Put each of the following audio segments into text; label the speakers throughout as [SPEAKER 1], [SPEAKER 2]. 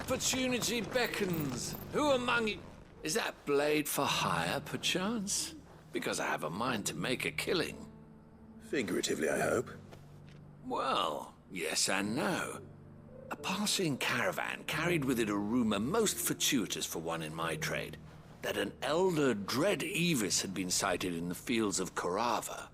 [SPEAKER 1] Opportunity beckons. Who among you... Is that blade for hire, perchance? Because I have a mind to make a killing.
[SPEAKER 2] Figuratively, I hope.
[SPEAKER 1] Well, yes and no. A passing caravan carried with it a rumor most fortuitous for one in my trade, that an elder Dread Evis had been sighted in the fields of Carava.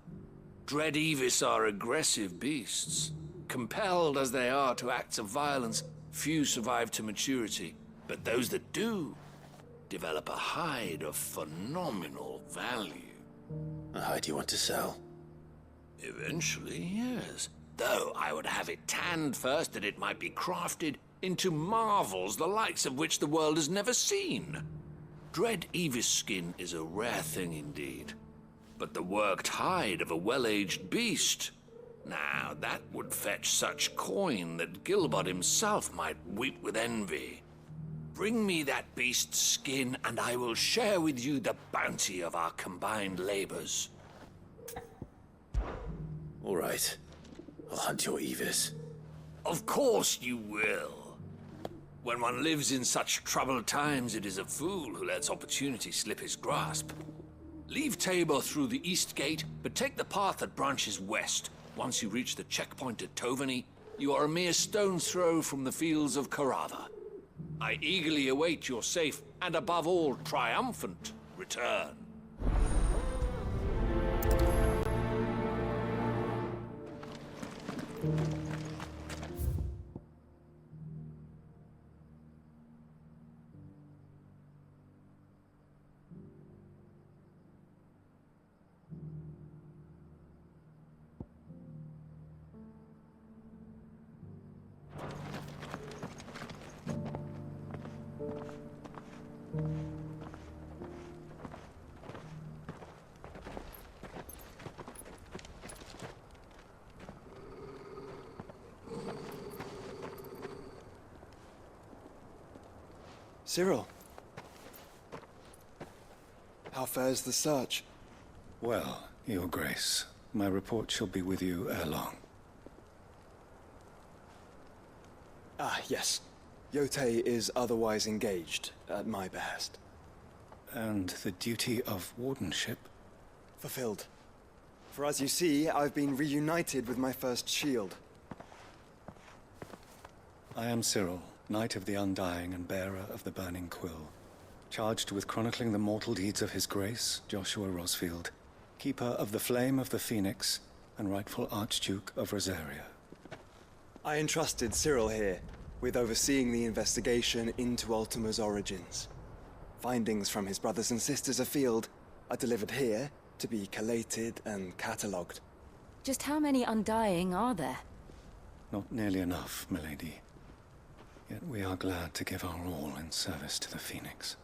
[SPEAKER 1] Dread Evis are aggressive beasts. Compelled as they are to acts of violence, few survive to maturity, but those that do develop a hide of phenomenal value.
[SPEAKER 2] A hide you want to sell?
[SPEAKER 1] Eventually, yes. Though I would have it tanned first that it might be crafted into marvels the likes of which the world has never seen. Dread Evis skin is a rare thing indeed. But the worked hide of a well-aged beast, now that would fetch such coin that Gilbert himself might weep with envy. Bring me that beast's skin and I will share with you the bounty of our combined labors.
[SPEAKER 2] All right. I'll hunt your Evis.
[SPEAKER 1] Of course you will. When one lives in such troubled times, it is a fool who lets opportunity slip his grasp. Leave Tabor through the east gate, but take the path that branches west. Once you reach the checkpoint at Tovany, you are a mere stone's throw from the fields of Carava. I eagerly await your safe, and above all, triumphant return.
[SPEAKER 3] Cyril, how fares the search?
[SPEAKER 4] Well, Your Grace, my report shall be with you ere long.
[SPEAKER 3] Ah, yes. Yotei is otherwise engaged, at my behest.
[SPEAKER 4] And the duty of wardenship?
[SPEAKER 3] Fulfilled. For as you see, I've been reunited with my first shield.
[SPEAKER 4] I am Cyril, Knight of the Undying and bearer of the Burning Quill, charged with chronicling the mortal deeds of His Grace, Joshua Rosfield, Keeper of the Flame of the Phoenix and rightful Archduke of Rosaria.
[SPEAKER 3] I entrusted Cyril here with overseeing the investigation into Ultima's origins. Findings from his brothers and sisters afield are delivered here to be collated and catalogued.
[SPEAKER 5] Just how many Undying are there?
[SPEAKER 4] Not nearly enough, milady. Yet we are glad to give our all in service to the Phoenix.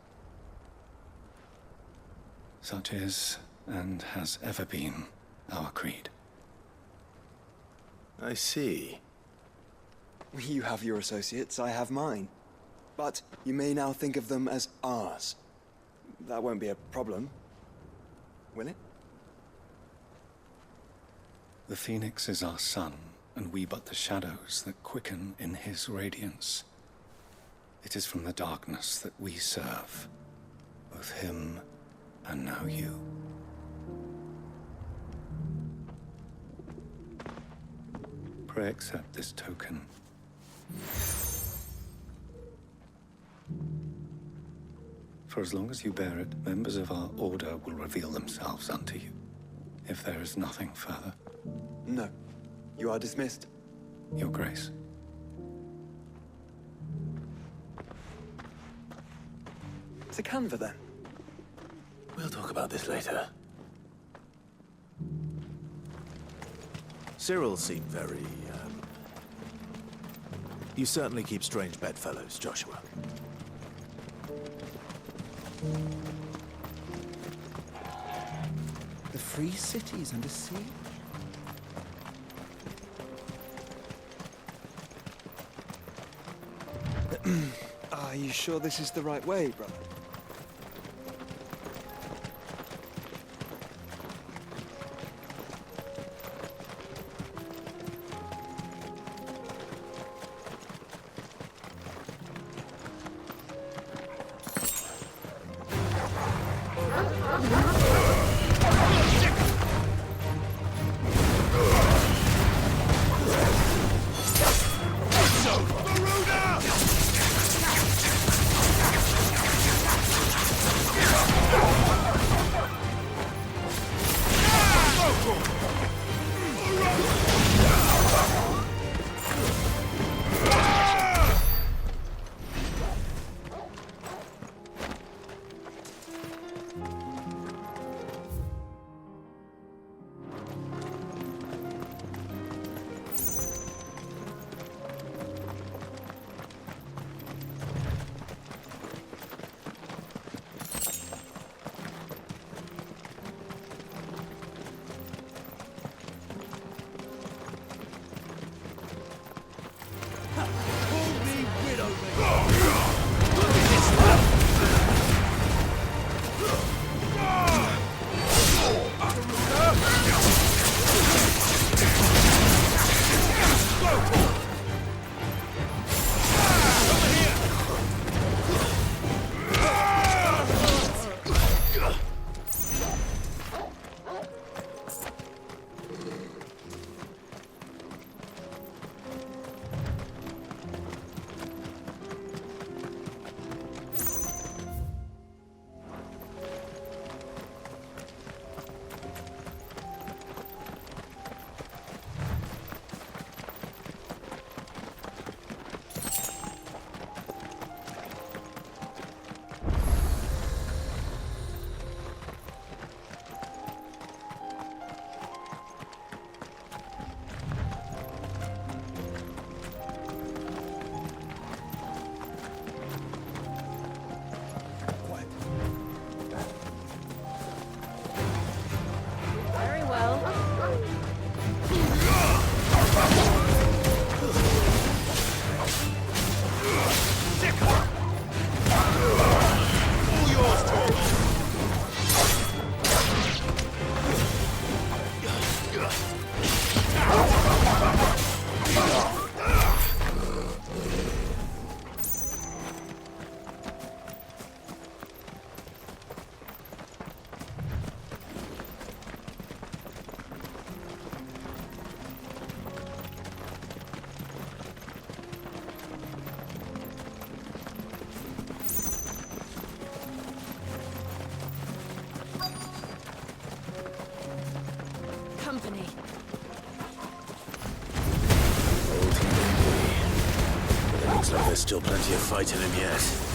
[SPEAKER 4] Such is, and has ever been, our creed.
[SPEAKER 2] I see.
[SPEAKER 3] You have your associates, I have mine. But you may now think of them as ours. That won't be a problem, will it?
[SPEAKER 4] The Phoenix is our sun, and we but the shadows that quicken in his radiance. It is from the darkness that we serve, both him and now you. Pray accept this token. For as long as you bear it, members of our order will reveal themselves unto you. If there is nothing further.
[SPEAKER 3] No. You are dismissed.
[SPEAKER 4] Your Grace.
[SPEAKER 3] To Canva, then.
[SPEAKER 2] We'll talk about this later. Cyril seemed very, You certainly keep strange bedfellows, Joshua.
[SPEAKER 6] The free cities under siege?
[SPEAKER 3] Are you sure this is the right way, brother?
[SPEAKER 5] Company.
[SPEAKER 2] It looks like there's still plenty of fight in him yet.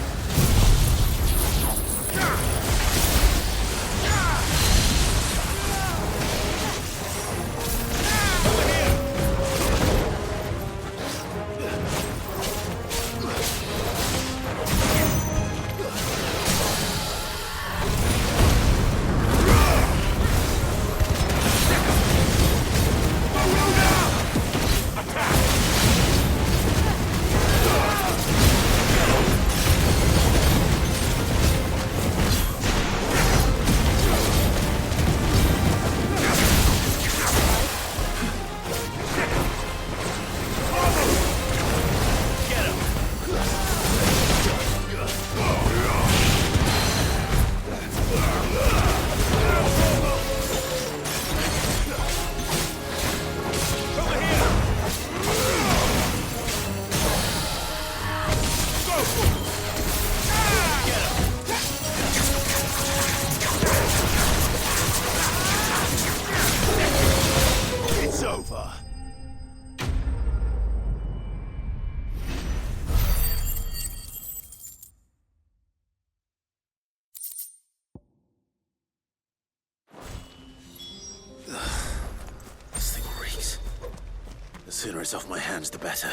[SPEAKER 2] The sooner it's off my hands, the better.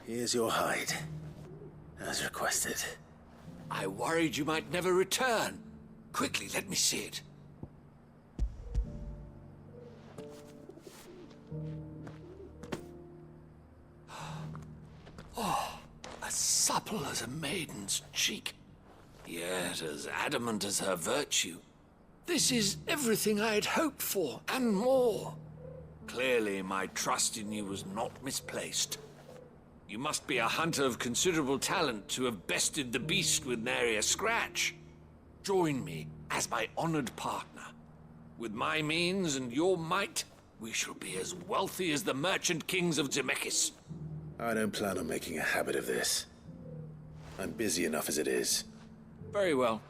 [SPEAKER 2] Here's your hide, as requested.
[SPEAKER 1] I worried you might never return. Quickly, let me see it. Oh, as supple as a maiden's cheek, yet as adamant as her virtue. This is everything I had hoped for, and more. Clearly, my trust in you was not misplaced. You must be a hunter of considerable talent to have bested the beast with nary a scratch. Join me as my honored partner. With my means and your might, we shall be as wealthy as the merchant kings of Zemeckis.
[SPEAKER 2] I don't plan on making a habit of this. I'm busy enough as it is.
[SPEAKER 1] Very well.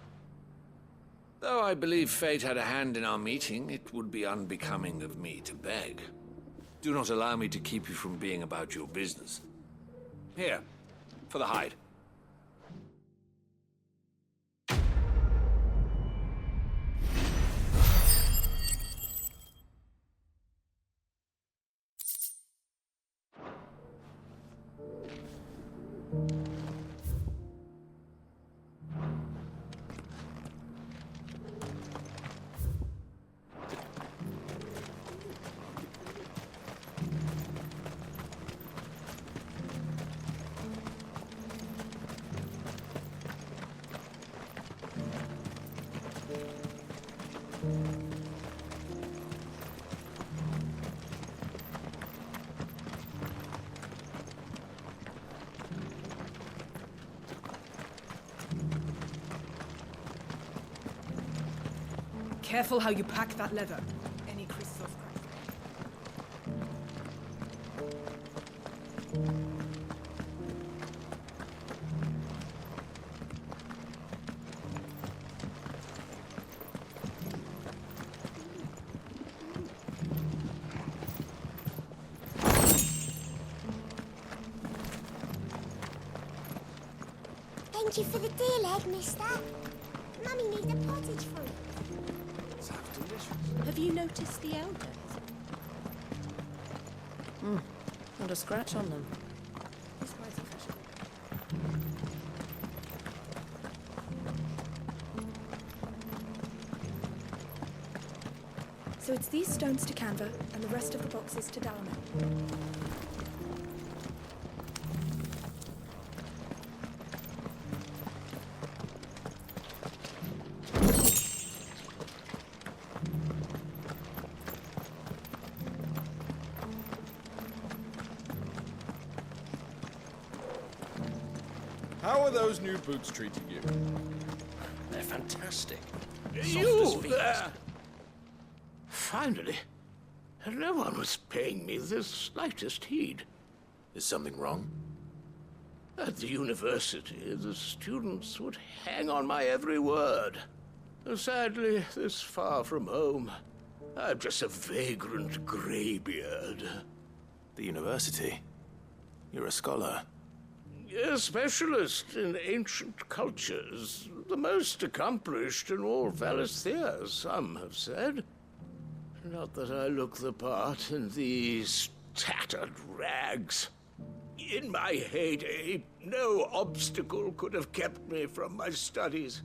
[SPEAKER 1] Though I believe fate had a hand in our meeting, it would be unbecoming of me to beg. Do not allow me to keep you from being about your business. Here, for the hide.
[SPEAKER 5] Careful how you pack that leather. Any crystals crack.
[SPEAKER 7] Thank you for the deal, egg, mister. Mummy needs a pottage fruit.
[SPEAKER 8] Have you noticed the elders? Not a scratch on them.
[SPEAKER 9] So it's these stones to Canva and the rest of the boxes to Dalma.
[SPEAKER 10] How are those new boots treating you?
[SPEAKER 2] They're fantastic.
[SPEAKER 1] You there! Finally. No one was paying me the slightest heed.
[SPEAKER 2] Is something wrong?
[SPEAKER 1] At the university, the students would hang on my every word. Sadly, this far from home, I'm just a vagrant greybeard.
[SPEAKER 2] The university? You're a scholar.
[SPEAKER 1] A specialist in ancient cultures. The most accomplished in all Valisthea, some have said. Not that I look the part in these tattered rags. In my heyday, no obstacle could have kept me from my studies.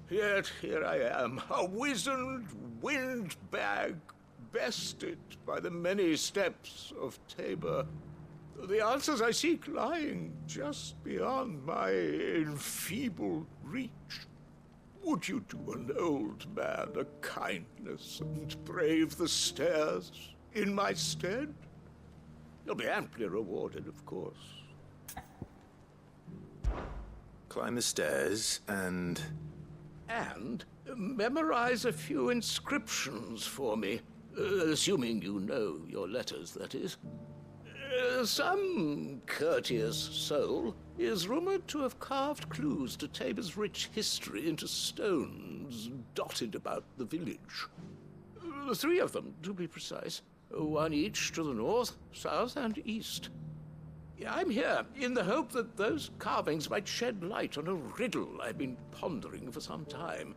[SPEAKER 1] Yet here I am, a wizened windbag, bested by the many steps of Tabor. The answers I seek lying just beyond my enfeebled reach. Would you do an old man a kindness and brave the stairs in my stead? You'll be amply rewarded, of course.
[SPEAKER 2] Climb the stairs and...
[SPEAKER 1] And memorize a few inscriptions for me, assuming you know your letters, that is. Some courteous soul is rumored to have carved clues to Tabor's rich history into stones dotted about the village. 3 of them, to be precise. 1 each to the north, south, and east. I'm here in the hope that those carvings might shed light on a riddle I've been pondering for some time.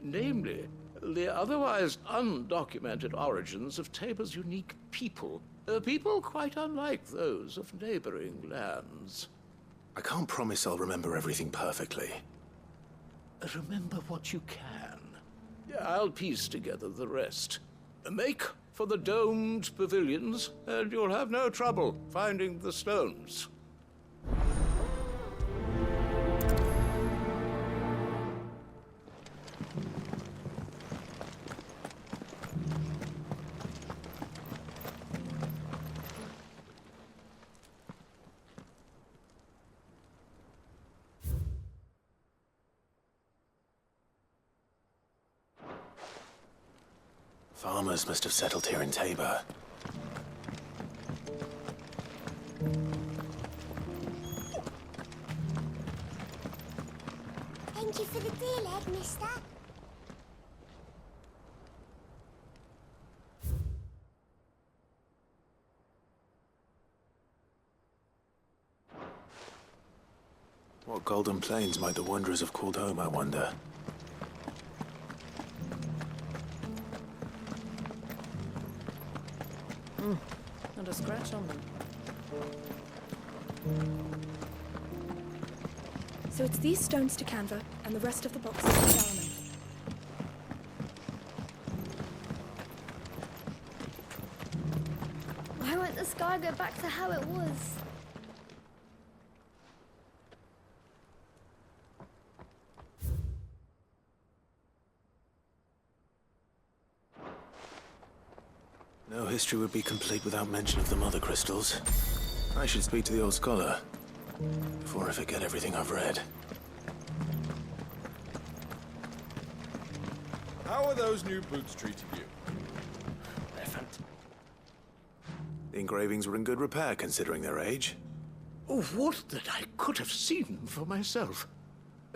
[SPEAKER 1] Namely, the otherwise undocumented origins of Tabor's unique people. People quite unlike those of neighboring lands.
[SPEAKER 2] I can't promise I'll remember everything perfectly.
[SPEAKER 1] Remember what you can. I'll piece together the rest. Make for the domed pavilions, and you'll have no trouble finding the stones.
[SPEAKER 2] Farmers must have settled here in Tabor.
[SPEAKER 7] Thank you for the deal, egg, mister.
[SPEAKER 2] What golden plains might the wanderers have called home, I wonder?
[SPEAKER 8] Not a scratch on them.
[SPEAKER 9] So it's these stones to Canva, and the rest of the boxes to Salomon.
[SPEAKER 7] Why won't the sky go back to how it was?
[SPEAKER 2] No history would be complete without mention of the mother crystals. I should speak to the old scholar before I forget everything I've read.
[SPEAKER 10] How are those new boots treating you?
[SPEAKER 2] The engravings were in good repair considering their age.
[SPEAKER 1] Oh, would that I could have seen them for myself.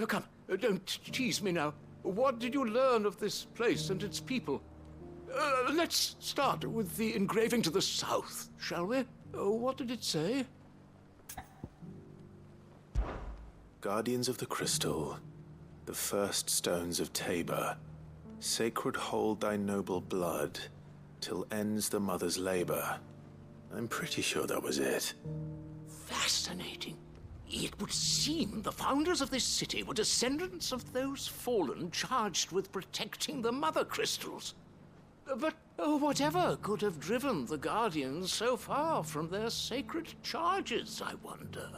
[SPEAKER 1] Come, don't tease me now. What did you learn of this place and its people? Let's start with the engraving to the south, shall we? What did it say?
[SPEAKER 2] Guardians of the Crystal, the first stones of Tabor, sacred hold thy noble blood, till ends the mother's labor. I'm pretty sure that was it.
[SPEAKER 1] Fascinating. It would seem the founders of this city were descendants of those fallen charged with protecting the mother crystals. But whatever could have driven the Guardians so far from their sacred charges, I wonder?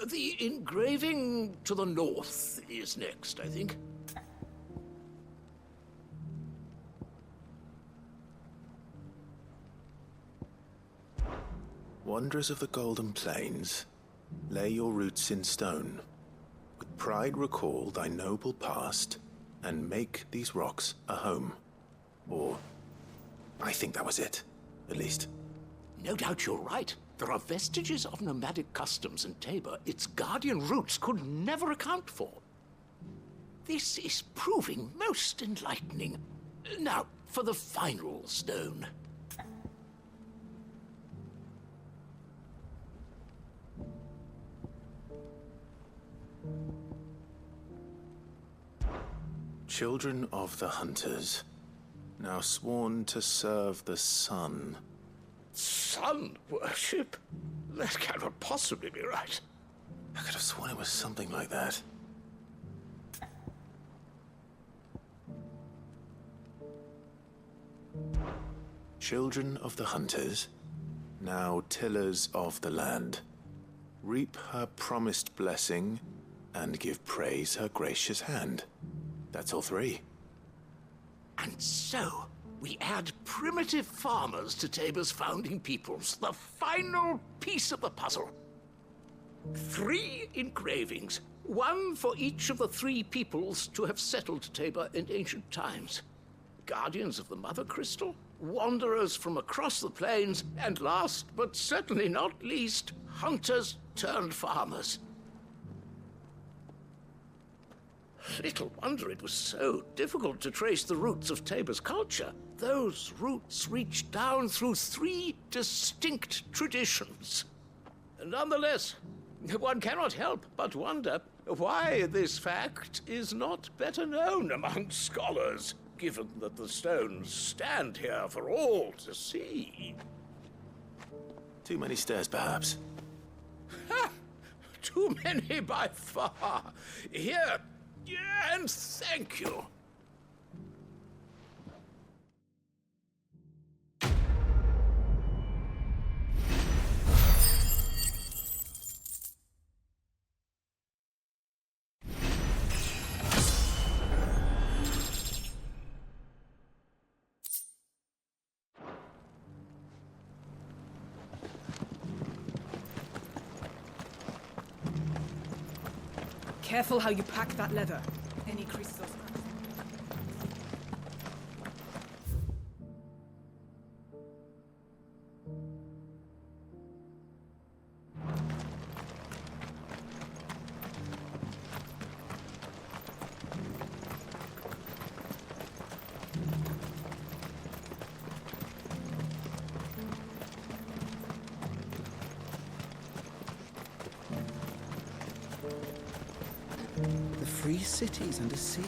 [SPEAKER 1] The engraving to the north is next, I think.
[SPEAKER 2] Wanderers of the Golden Plains, lay your roots in stone. With pride recall thy noble past, and make these rocks a home. Or, I think that was it, at least.
[SPEAKER 1] No doubt you're right. There are vestiges of nomadic customs in Tabor its guardian roots could never account for. This is proving most enlightening. Now, for the final stone.
[SPEAKER 2] Children of the Hunters, now sworn to serve the sun.
[SPEAKER 1] Sun worship? That cannot possibly be right.
[SPEAKER 2] I could have sworn it was something like that. Children of the Hunters, now tillers of the land, reap her promised blessing and give praise her gracious hand. That's all three.
[SPEAKER 1] And so, we add primitive farmers to Tabor's founding peoples, the final piece of the puzzle. 3 engravings, one for each of the 3 peoples to have settled Tabor in ancient times. Guardians of the Mother Crystal, wanderers from across the plains, and last but certainly not least, hunters turned farmers. Little wonder it was so difficult to trace the roots of Tabor's culture. Those roots reach down through 3 distinct traditions. Nonetheless, one cannot help but wonder why this fact is not better known among scholars, given that the stones stand here for all to see.
[SPEAKER 2] Too many stairs, perhaps.
[SPEAKER 1] Ha! Too many by far. Here, and thank you.
[SPEAKER 5] Careful how you pack that leather. Any crystals.
[SPEAKER 6] The free cities under sea?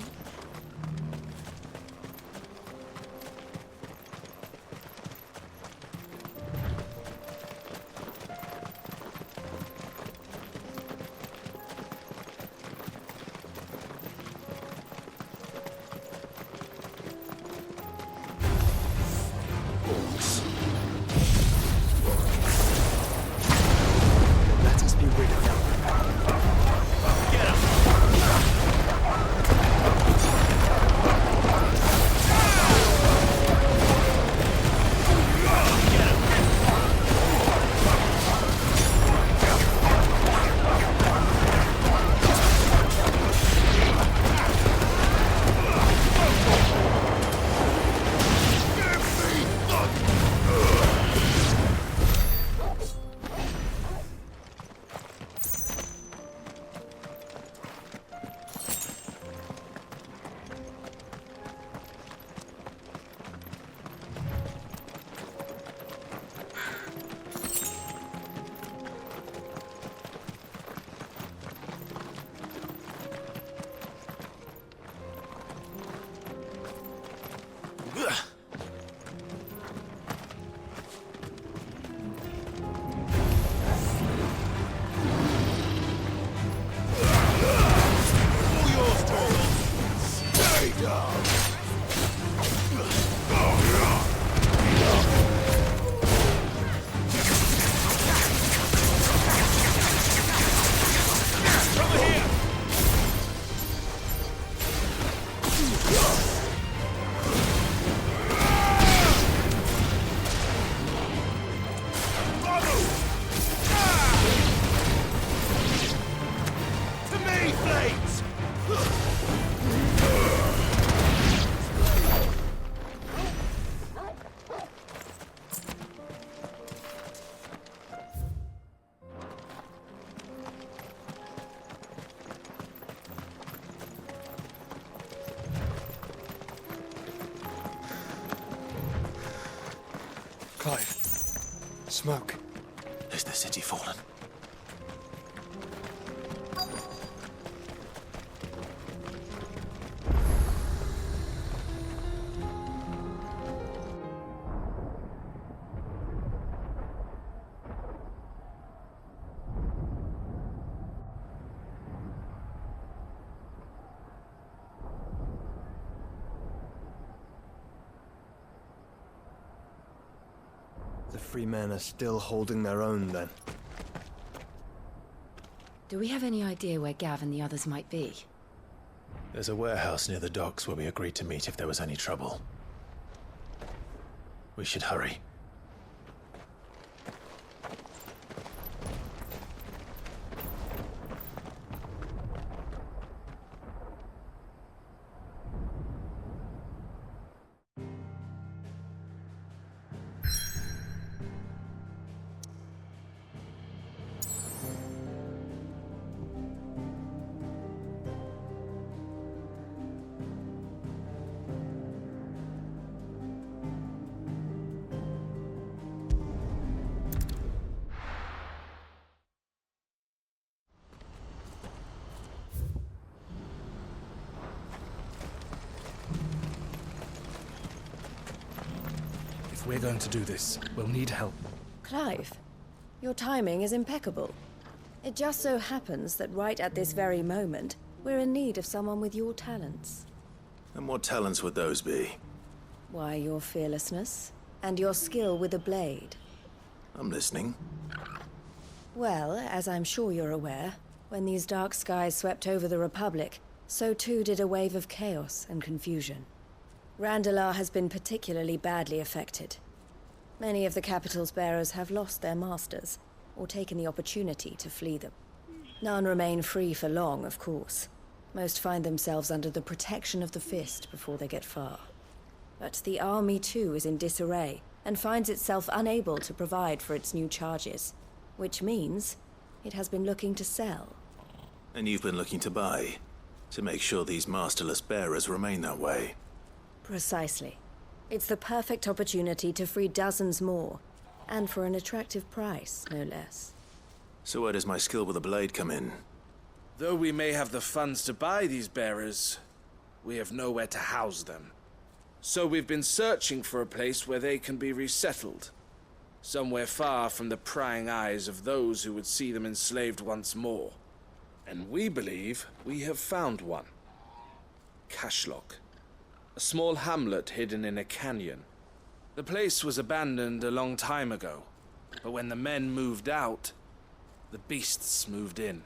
[SPEAKER 3] Clive. Smoke.
[SPEAKER 2] Is the city fallen?
[SPEAKER 3] The free men are still holding their own, then.
[SPEAKER 8] Do we have any idea where Gav and the others might be?
[SPEAKER 2] There's a warehouse near the docks where we agreed to meet if there was any trouble. We should hurry.
[SPEAKER 11] If we're going to do this, we'll need help.
[SPEAKER 8] Clive, your timing is impeccable. It just so happens that right at this very moment, we're in need of someone with your talents.
[SPEAKER 2] And what talents would those be?
[SPEAKER 8] Why, your fearlessness, and your skill with a blade.
[SPEAKER 2] I'm listening.
[SPEAKER 8] Well, as I'm sure you're aware, when these dark skies swept over the Republic, so too did a wave of chaos and confusion. Randalar has been particularly badly affected. Many of the capital's bearers have lost their masters, or taken the opportunity to flee them. None remain free for long, of course. Most find themselves under the protection of the Fist before they get far. But the army too is in disarray, and finds itself unable to provide for its new charges. Which means it has been looking to sell.
[SPEAKER 2] And you've been looking to buy, to make sure these masterless bearers remain that way.
[SPEAKER 8] Precisely. It's the perfect opportunity to free dozens more, and for an attractive price, no less.
[SPEAKER 2] So where does my skill with a blade come in?
[SPEAKER 12] Though we may have the funds to buy these bearers, we have nowhere to house them. So we've been searching for a place where they can be resettled. Somewhere far from the prying eyes of those who would see them enslaved once more. And we believe we have found one. Cashlock. A small hamlet hidden in a canyon. The place was abandoned a long time ago, but when the men moved out, the beasts moved in.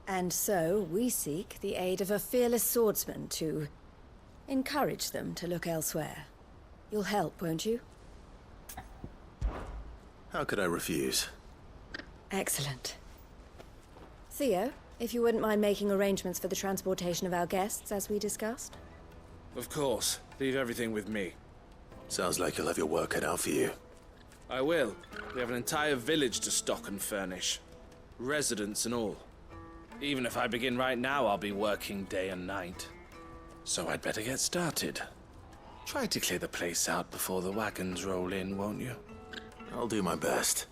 [SPEAKER 8] And so we seek the aid of a fearless swordsman to encourage them to look elsewhere. You'll help, won't you?
[SPEAKER 2] How could I refuse?
[SPEAKER 8] Excellent. Theo, if you wouldn't mind making arrangements for the transportation of our guests, as we discussed?
[SPEAKER 12] Of course. Leave everything with me.
[SPEAKER 2] Sounds like you'll have your work cut out for you.
[SPEAKER 12] I will. We have an entire village to stock and furnish. Residents and all. Even if I begin right now, I'll be working day and night. So I'd better get started. Try to clear the place out before the wagons roll in, won't you?
[SPEAKER 2] I'll do my best.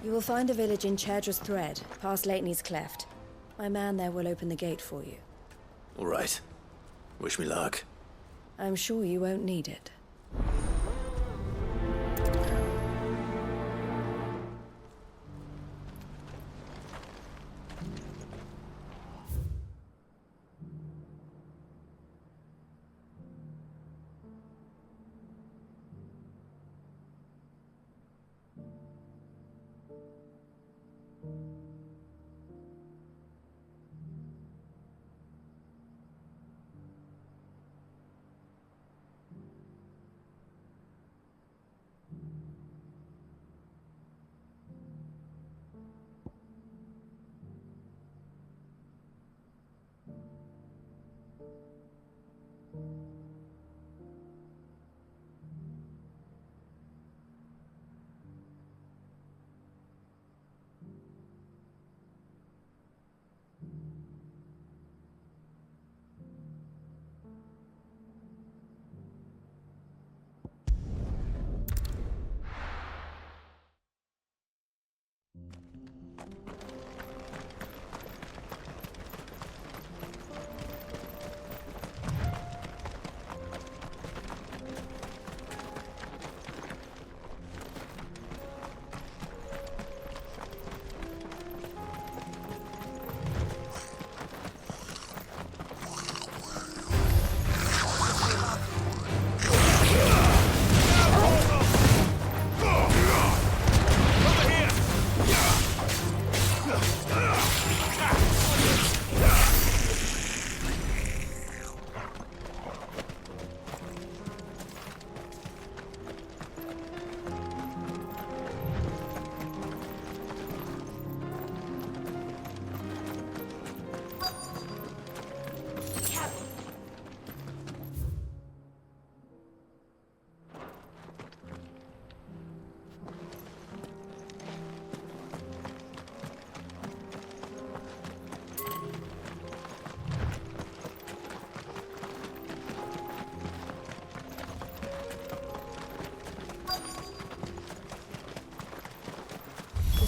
[SPEAKER 8] You will find a village in Chedra's Thread, past Lateney's Cleft. My man there will open the gate for you.
[SPEAKER 2] All right. Wish me luck.
[SPEAKER 8] I'm sure you won't need it.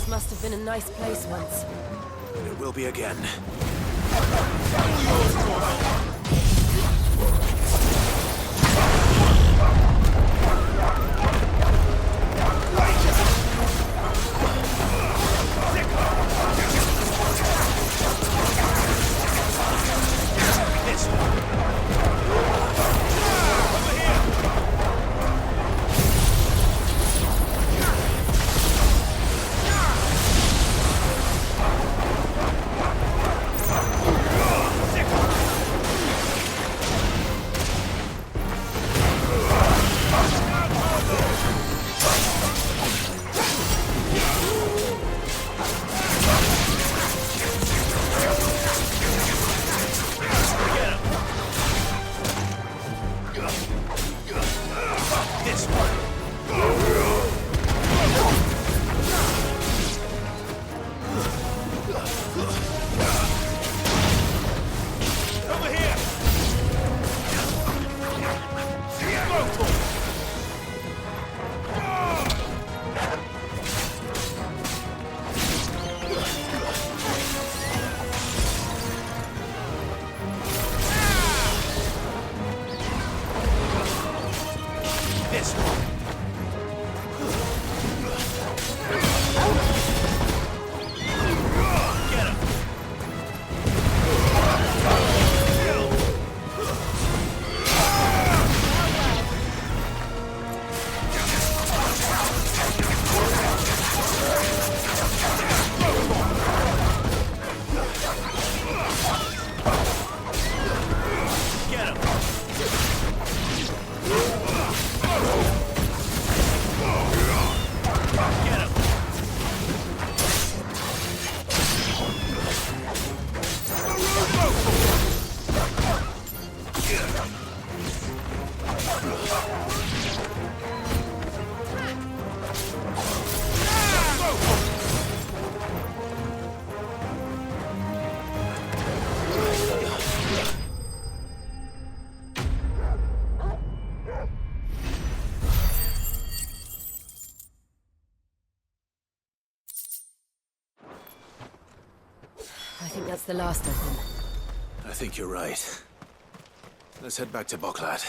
[SPEAKER 8] Must have been a nice place once.
[SPEAKER 2] It will be again.
[SPEAKER 8] I think that's the last of them.
[SPEAKER 2] I think you're right. Let's head back to Boklat.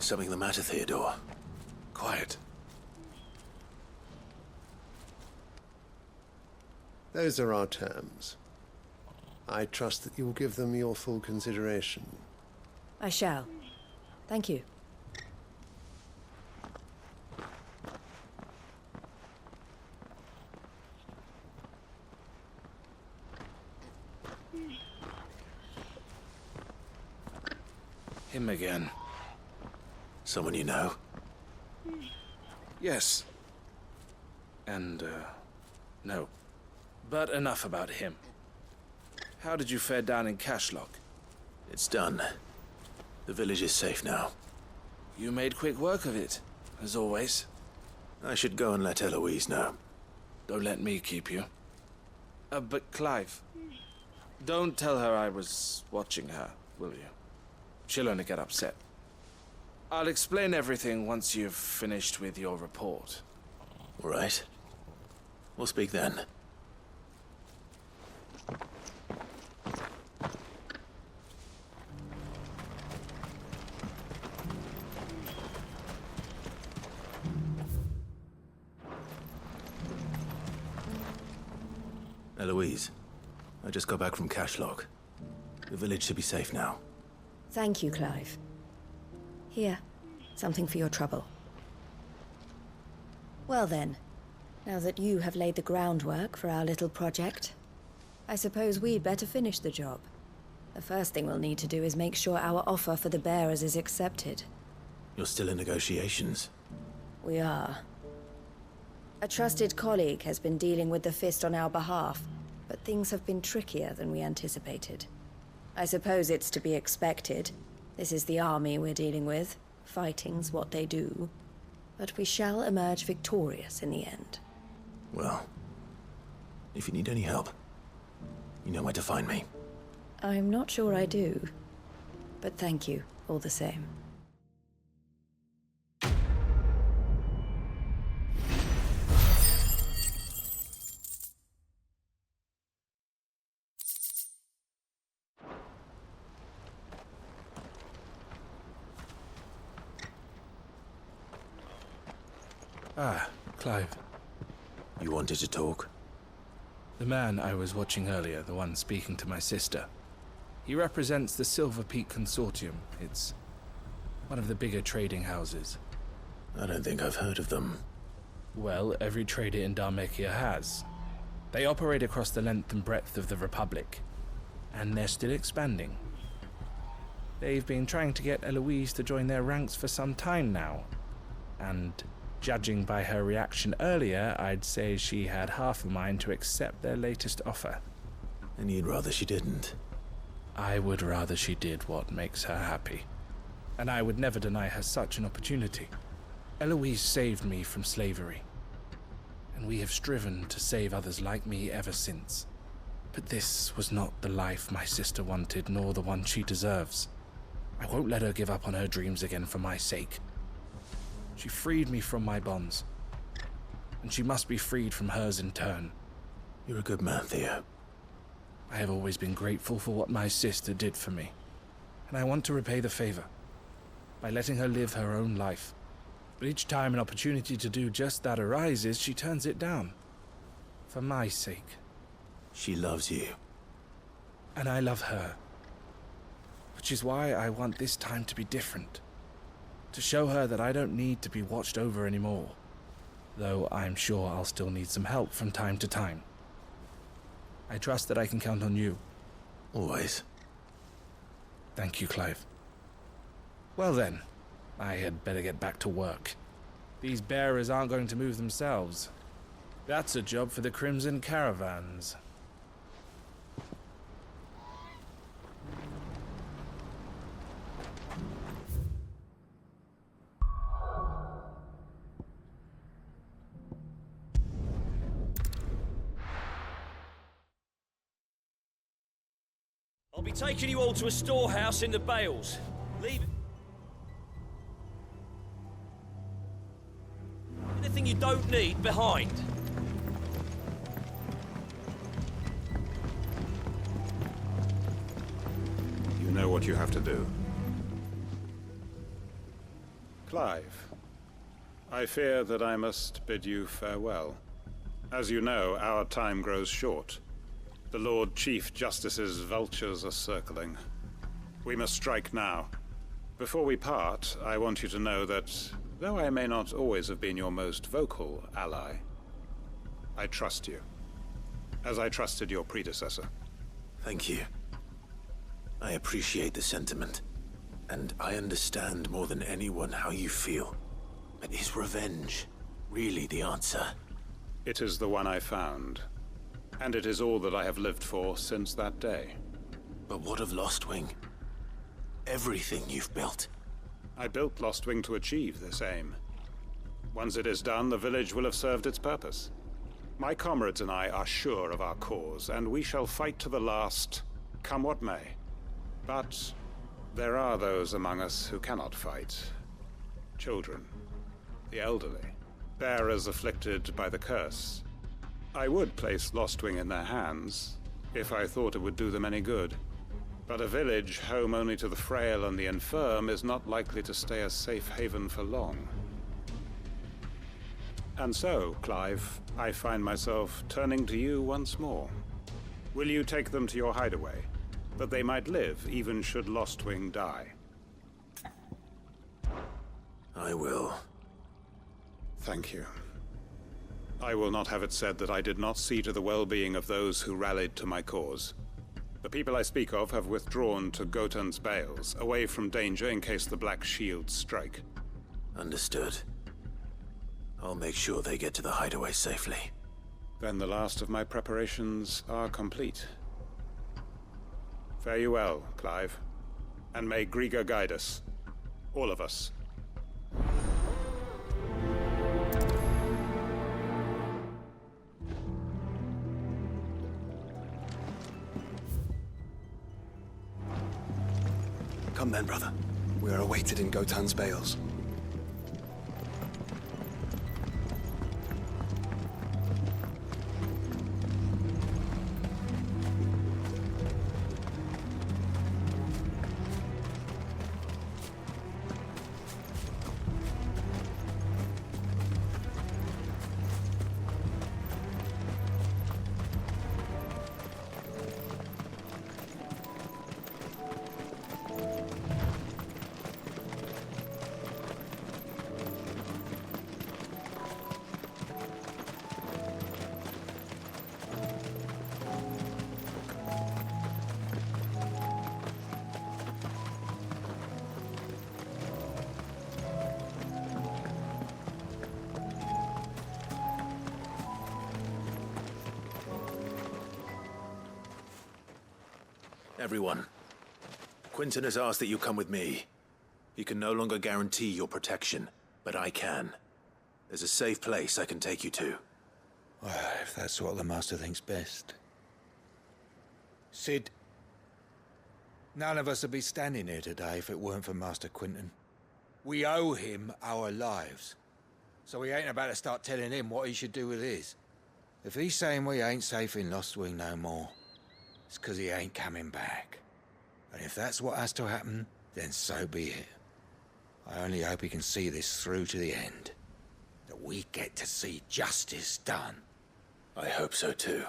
[SPEAKER 2] Something the matter, Theodore? Quiet.
[SPEAKER 13] Those are our terms. I trust that you'll give them your full consideration.
[SPEAKER 8] I shall. Thank you.
[SPEAKER 12] Him again.
[SPEAKER 2] Someone you know?
[SPEAKER 12] Yes. And, No. But enough about him. How did you fare down in Cashlock?
[SPEAKER 2] It's done. The village is safe now.
[SPEAKER 12] You made quick work of it, as always.
[SPEAKER 2] I should go and let Eloise know.
[SPEAKER 12] Don't let me keep you. But Clive, don't tell her I was watching her, will you? She'll only get upset. I'll explain everything once you've finished with your report.
[SPEAKER 2] All right. We'll speak then. Eloise, I just got back from Cashlock. The village should be safe now.
[SPEAKER 8] Thank you, Clive. Here, something for your trouble. Well then, now that you have laid the groundwork for our little project, I suppose we'd better finish the job. The first thing we'll need to do is make sure our offer for the bearers is accepted.
[SPEAKER 2] You're still in negotiations?
[SPEAKER 8] We are. A trusted colleague has been dealing with the Fist on our behalf, but things have been trickier than we anticipated. I suppose it's to be expected. This is the army we're dealing with. Fighting's what they do. But we shall emerge victorious in the end.
[SPEAKER 2] Well, if you need any help, you know where to find me.
[SPEAKER 8] I'm not sure I do, but thank you all the same.
[SPEAKER 11] Ah, Clive.
[SPEAKER 2] You wanted to talk?
[SPEAKER 11] The man I was watching earlier, the one speaking to my sister. He represents the Silver Peak Consortium. It's one of the bigger trading houses.
[SPEAKER 2] I don't think I've heard of them.
[SPEAKER 11] Well, every trader in Dharmekia has. They operate across the length and breadth of the Republic, and they're still expanding. They've been trying to get Eloise to join their ranks for some time now, and judging by her reaction earlier, I'd say she had half a mind to accept their latest offer.
[SPEAKER 2] And you'd rather she didn't?
[SPEAKER 11] I would rather she did what makes her happy. And I would never deny her such an opportunity. Eloise saved me from slavery, and we have striven to save others like me ever since. But this was not the life my sister wanted, nor the one she deserves. I won't let her give up on her dreams again for my sake. She freed me from my bonds, and she must be freed from hers in turn.
[SPEAKER 2] You're a good man, Theo.
[SPEAKER 11] I have always been grateful for what my sister did for me, and I want to repay the favor by letting her live her own life. But each time an opportunity to do just that arises, she turns it down. For my sake.
[SPEAKER 2] She loves you.
[SPEAKER 11] And I love her. Which is why I want this time to be different. To show her that I don't need to be watched over anymore. Though I'm sure I'll still need some help from time to time. I trust that I can count on you.
[SPEAKER 2] Always.
[SPEAKER 11] Thank you, Clive. Well then, I had better get back to work. These bearers aren't going to move themselves. That's a job for the Crimson Caravans.
[SPEAKER 14] I'll be taking you all to a storehouse in the Bales. Leave anything you don't need behind.
[SPEAKER 15] You know what you have to do. Clive, I fear that I must bid you farewell. As you know, our time grows short. The Lord Chief Justice's vultures are circling. We must strike now. Before we part, I want you to know that, though I may not always have been your most vocal ally, I trust you, as I trusted your predecessor.
[SPEAKER 2] Thank you. I appreciate the sentiment, and I understand more than anyone how you feel. But is revenge really the answer?
[SPEAKER 15] It is the one I found, and it is all that I have lived for since that day.
[SPEAKER 2] But what of Lostwing? Everything you've built.
[SPEAKER 15] I built Lostwing to achieve this aim. Once it is done, the village will have served its purpose. My comrades and I are sure of our cause, and we shall fight to the last, come what may. But there are those among us who cannot fight. Children, the elderly, bearers afflicted by the curse. I would place Lostwing in their hands, if I thought it would do them any good. But a village home only to the frail and the infirm is not likely to stay a safe haven for long. And so, Clive, I find myself turning to you once more. Will you take them to your hideaway, that they might live even should Lostwing die?
[SPEAKER 2] I will.
[SPEAKER 15] Thank you. I will not have it said that I did not see to the well-being of those who rallied to my cause. The people I speak of have withdrawn to Gotan's Bales, away from danger in case the Black Shields strike.
[SPEAKER 2] Understood. I'll make sure they get to the hideaway safely.
[SPEAKER 15] Then the last of my preparations are complete. Fare you well, Clive. And may Griga guide us. All of us.
[SPEAKER 3] Come then, brother. We are awaited in Gotan's Bales.
[SPEAKER 2] Everyone, Quinton has asked that you come with me. He can no longer guarantee your protection, but I can. There's a safe place I can take you to.
[SPEAKER 6] Well, if that's what the Master thinks best. Sid, none of us would be standing here today if it weren't for Master Quinton. We owe him our lives. So we ain't about to start telling him what he should do with his. If he's saying we ain't safe in Lostwing no more, it's 'cause he ain't coming back. And if that's what has to happen, then so be it. I only hope he can see this through to the end. That we get to see justice done.
[SPEAKER 2] I hope so too.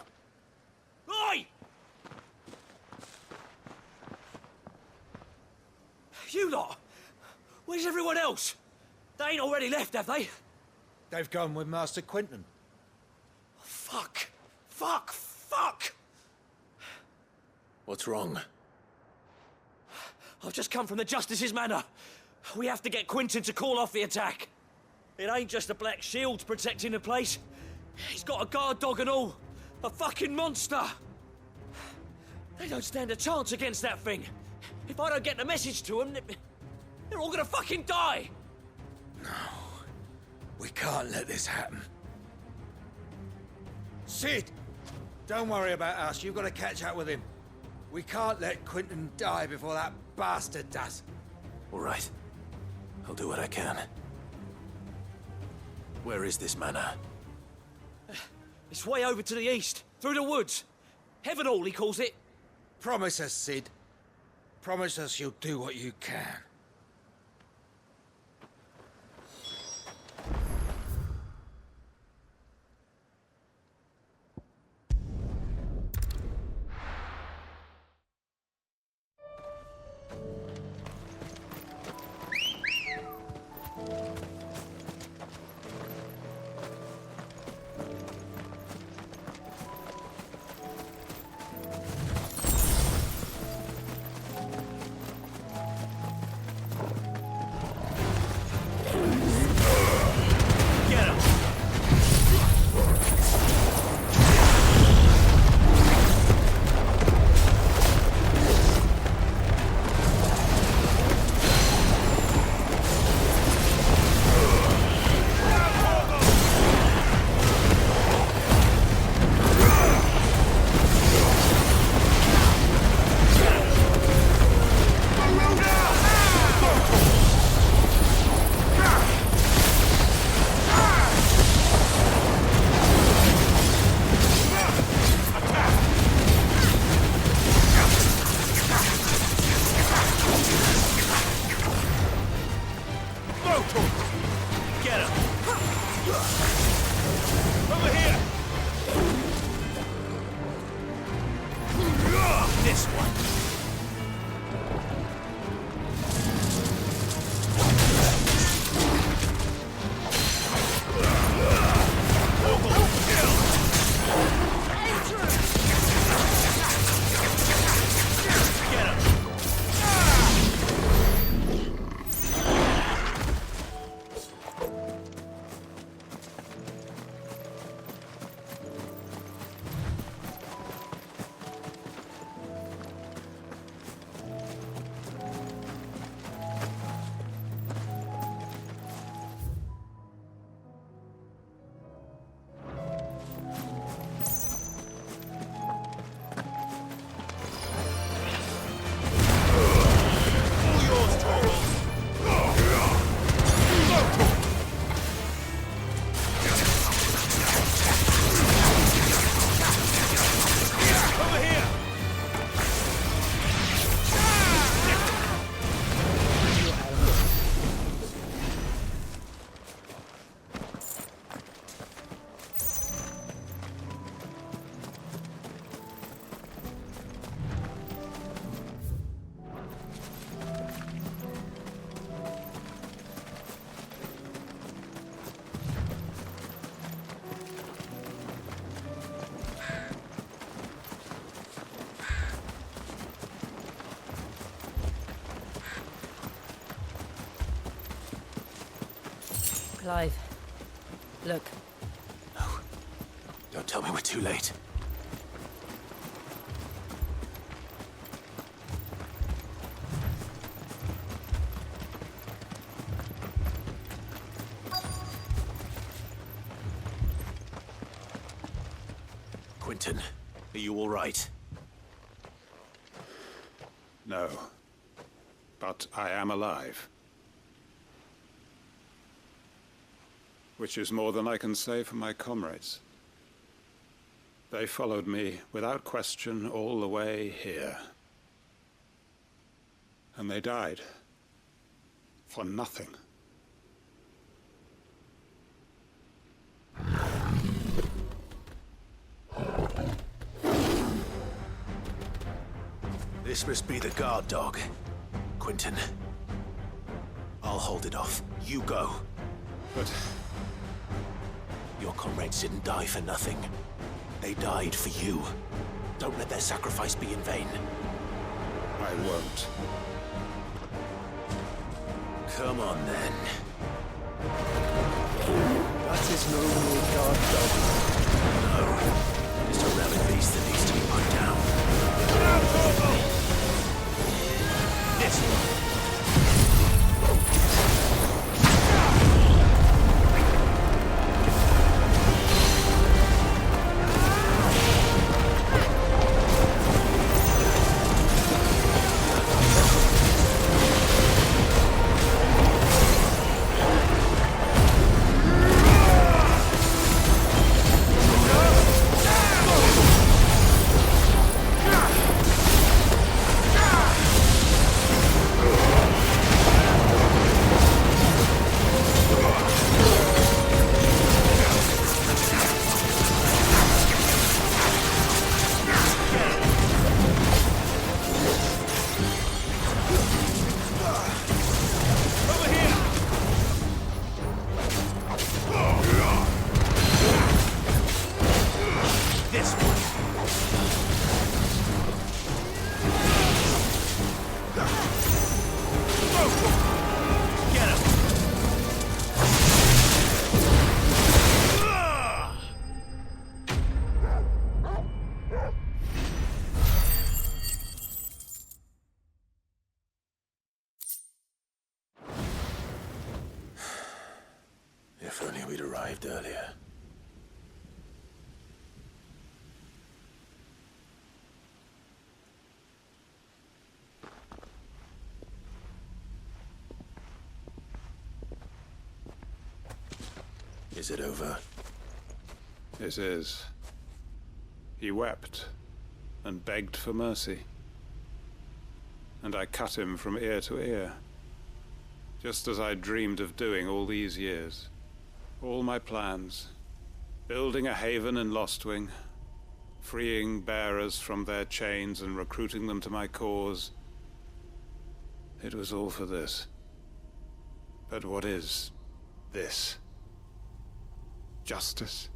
[SPEAKER 14] Oi! You lot! Where's everyone else? They ain't already left, have they?
[SPEAKER 6] They've gone with Master Quinton.
[SPEAKER 14] Fuck! Fuck! Fuck!
[SPEAKER 2] What's wrong?
[SPEAKER 14] I've just come from the Justice's manor. We have to get Quinton to call off the attack. It ain't just the Black Shields protecting the place. He's got a guard dog and all. A fucking monster. They don't stand a chance against that thing. If I don't get the message to them, they're all gonna fucking die.
[SPEAKER 6] No. We can't let this happen. Sid! Don't worry about us. You've got to catch up with him. We can't let Quinton die before that bastard does.
[SPEAKER 2] All right. I'll do what I can. Where is this manor?
[SPEAKER 14] It's way over to the east, through the woods. Heavenhall, he calls it.
[SPEAKER 6] Promise us, Sid. Promise us you'll do what you can.
[SPEAKER 8] Clive, look.
[SPEAKER 2] No. Don't tell me we're too late. Quentin, are you all right?
[SPEAKER 15] No. But I am alive. Which is more than I can say for my comrades. They followed me without question all the way here. And they died. For nothing.
[SPEAKER 2] This must be the guard dog. Quentin. I'll hold it off. You go.
[SPEAKER 15] But...
[SPEAKER 2] your comrades didn't die for nothing. They died for you. Don't let their sacrifice be in vain.
[SPEAKER 15] I won't.
[SPEAKER 2] Come on, then.
[SPEAKER 3] That is no more guard dog.
[SPEAKER 2] No. It's a rabid beast that needs to be put down. This one. If only we'd arrived earlier. Is it over?
[SPEAKER 15] It is. He wept and begged for mercy. And I cut him from ear to ear, just as I dreamed of doing all these years. All my plans, building a haven in Lostwing, freeing bearers from their chains and recruiting them to my cause. It was all for this. But what is this? Justice?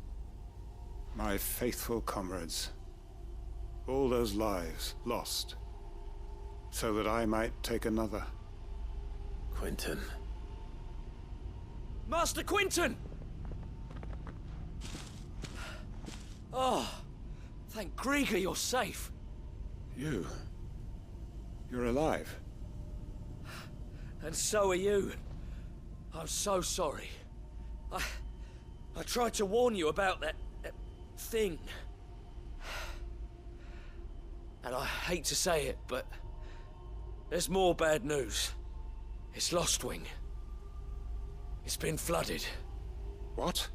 [SPEAKER 15] My faithful comrades. All those lives lost, so that I might take another.
[SPEAKER 2] Quentin.
[SPEAKER 14] Master Quentin! Oh, thank Grieger you're safe.
[SPEAKER 15] You're alive.
[SPEAKER 14] And so are you. I'm so sorry. I tried to warn you about that thing. And I hate to say it, but there's more bad news. It's Lostwing. It's been flooded.
[SPEAKER 15] What?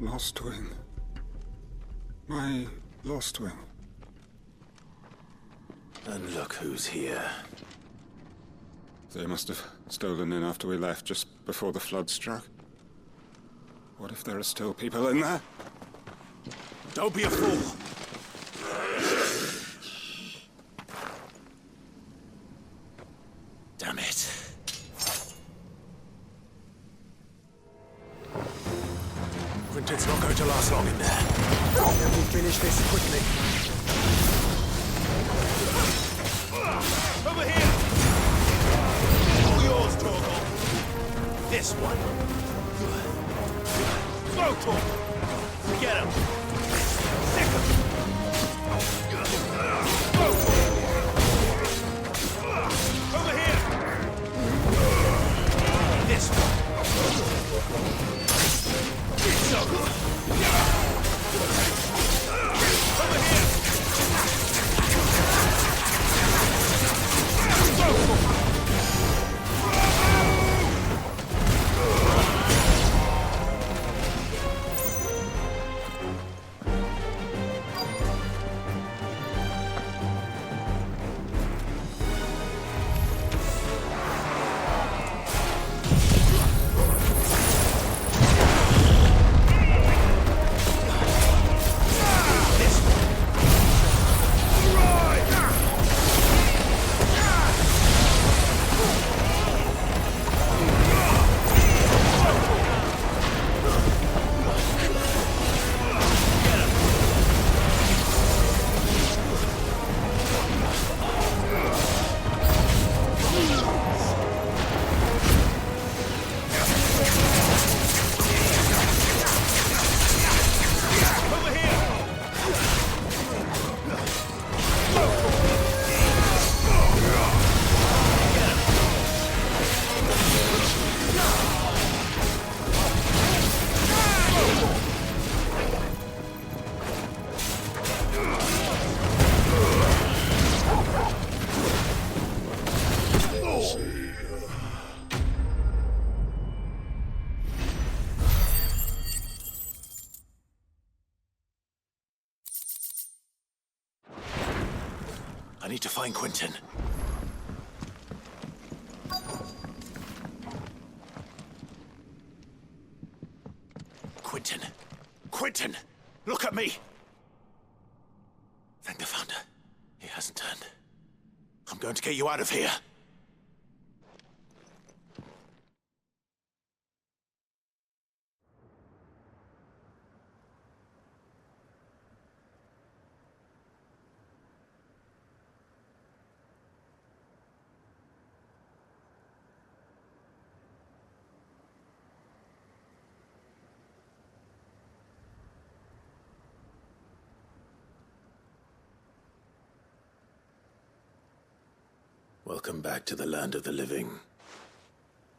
[SPEAKER 15] Lostwing. My Lostwing.
[SPEAKER 2] And look who's here.
[SPEAKER 15] They must have stolen in after we left, just before the flood struck. What if there are still people in there?
[SPEAKER 2] Don't be a fool! Damn it. Quinton's not going to last long in there.
[SPEAKER 3] Can we finish this quickly?
[SPEAKER 2] Over here! All yours, Torgal. This one. Go, Torgal. Get him. Sick him. Go, Torgal. Over here. This one. So. Over here. I need to find Quentin. Quentin! Quentin! Look at me! Thank the Founder. He hasn't turned. I'm going to get you out of here. Welcome back to the land of the living.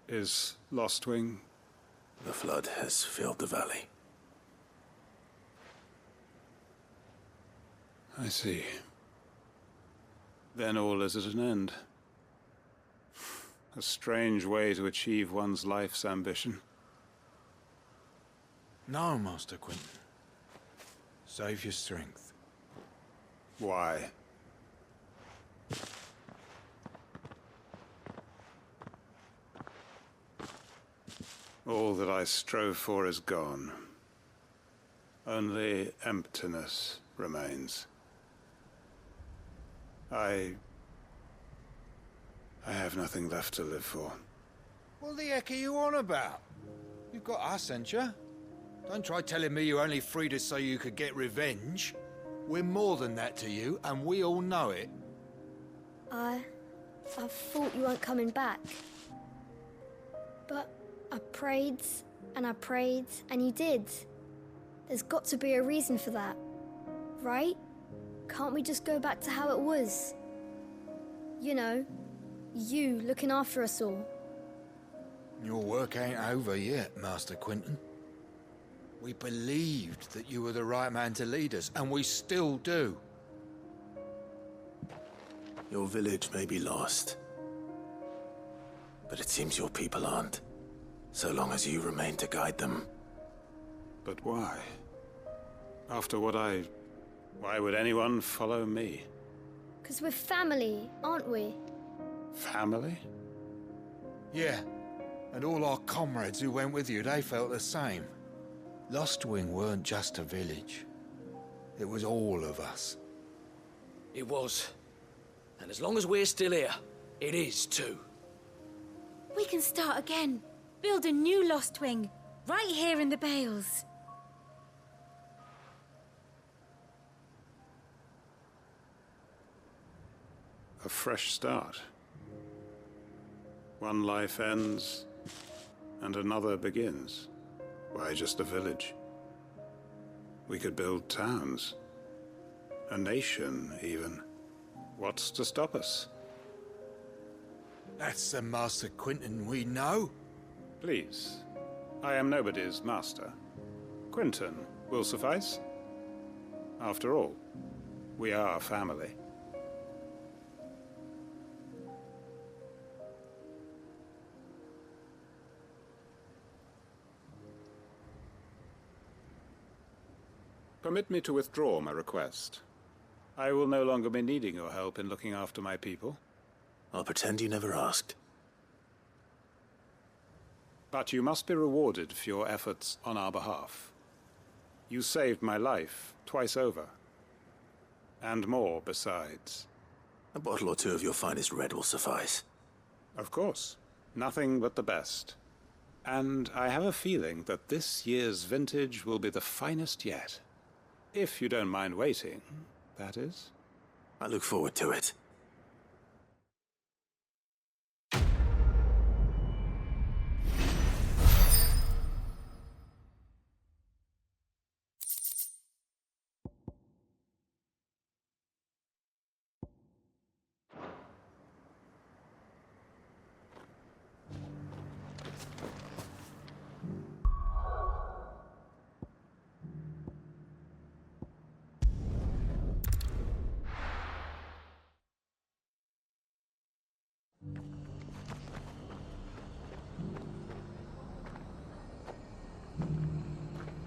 [SPEAKER 15] Is Lostwing?
[SPEAKER 2] The flood has filled the valley.
[SPEAKER 15] I see. Then all is at an end. A strange way to achieve one's life's ambition.
[SPEAKER 6] No, Master Quentin. Save your strength.
[SPEAKER 15] Why? All that I strove for is gone. Only emptiness remains. I have nothing left to live for.
[SPEAKER 6] What the heck are you on about? You've got us, ain't you? Don't try telling me you're only freed us so you could get revenge. We're more than that to you, and we all know it.
[SPEAKER 7] I thought you weren't coming back. But I prayed, and you did. There's got to be a reason for that, right? Can't we just go back to how it was? You know, you looking after us all.
[SPEAKER 6] Your work ain't over yet, Master Quentin. We believed that you were the right man to lead us, and we still do.
[SPEAKER 2] Your village may be lost, but it seems your people aren't. So long as you remain to guide them.
[SPEAKER 15] But why? After what why would anyone follow me?
[SPEAKER 7] 'Cause we're family, aren't we?
[SPEAKER 15] Family?
[SPEAKER 6] Yeah, and all our comrades who went with you, they felt the same. Lostwing weren't just a village. It was all of us.
[SPEAKER 14] It was. And as long as we're still here, it is too.
[SPEAKER 16] We can start again. Build a new Lost Wing, right here in the Bales.
[SPEAKER 15] A fresh start. One life ends, and another begins. Why, just a village. We could build towns. A nation, even. What's to stop us?
[SPEAKER 6] That's the Master Quentin we know.
[SPEAKER 15] Please. I am nobody's master. Quentin will suffice. After all, we are family. Permit me to withdraw my request. I will no longer be needing your help in looking after my people.
[SPEAKER 2] I'll pretend you never asked.
[SPEAKER 15] But you must be rewarded for your efforts on our behalf. You saved my life twice over. And more besides.
[SPEAKER 2] A bottle or two of your finest red will suffice.
[SPEAKER 15] Of course. Nothing but the best. And I have a feeling that this year's vintage will be the finest yet. If you don't mind waiting, that is.
[SPEAKER 2] I look forward to it.